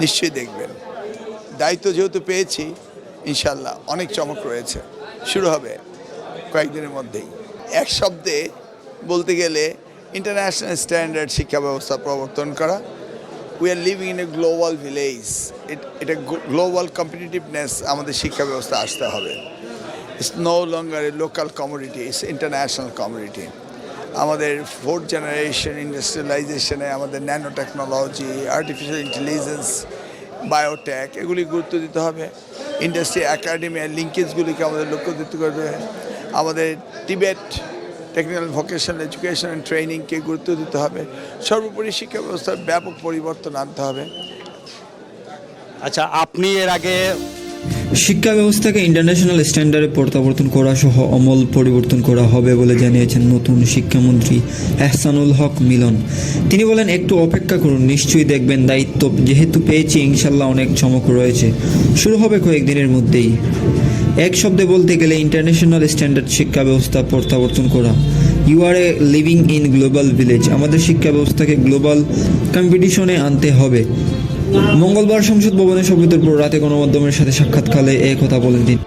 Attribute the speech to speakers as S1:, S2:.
S1: নিশ্চয়ই দেখবেন। দায়িত্ব যেহেতু পেয়েছি, ইনশাল্লাহ অনেক চমক রয়েছে, শুরু হবে কয়েকদিনের মধ্যেই। এক শব্দে বলতে গেলে ইন্টারন্যাশনাল স্ট্যান্ডার্ড শিক্ষা ব্যবস্থা প্রবর্তন করা। We are living in a global village. এটা গ্লোবাল কম্পিটিটিভনেস আমাদের শিক্ষা ব্যবস্থা আসতে হবে। It's no longer a local commodity, it's international commodity. আমাদের ফোর্থ জেনারেশন ইন্ডাস্ট্রিয়ালাইজেশনে আমাদের nano technology, artificial intelligence, biotech এগুলি গুরুত্ব দিতে হবে। ইন্ডাস্ট্রি একাডেমি আর লিঙ্কেজগুলিকে আমাদের লক্ষ্য দিতে হবে। আমাদের টিবেট টেকনিক্যাল ভোকেশনাল এডুকেশন অ্যান্ড ট্রেনিংকে গুরুত্ব দিতে হবে। সর্বোপরি শিক্ষা ব্যবস্থার ব্যাপক পরিবর্তন আনতে হবে।
S2: আচ্ছা, আপনি এর আগে
S3: শিক্ষা ব্যবস্থাকে ইন্টারন্যাশনাল স্ট্যান্ডার্ডে প্রত্যাবর্তন করা সহ আমূল পরিবর্তন করা হবে বলে জানিয়েছেন নতুন শিক্ষামন্ত্রী এহসানুল হক মিলন। তিনি বলেন, একটু অপেক্ষা করুন, নিশ্চয়ই দেখবেন। দায়িত্ব যেহেতু পেয়েছি, ইনশাল্লাহ অনেক চমক রয়েছে, শুরু হবে কয়েকদিনের মধ্যেই। এক শব্দে বলতে গেলে ইন্টারন্যাশনাল স্ট্যান্ডার্ড শিক্ষা ব্যবস্থা প্রত্যাবর্তন করা। You are a living in global village. আমাদের শিক্ষা ব্যবস্থাকে গ্লোবাল কম্পিটিশনে আনতে হবে। মঙ্গলবার সংসদ ভবনে শপথের পর রাতে গণমাধ্যমের সাথে সাক্ষাৎকালে এ কথা বলেন তিনি।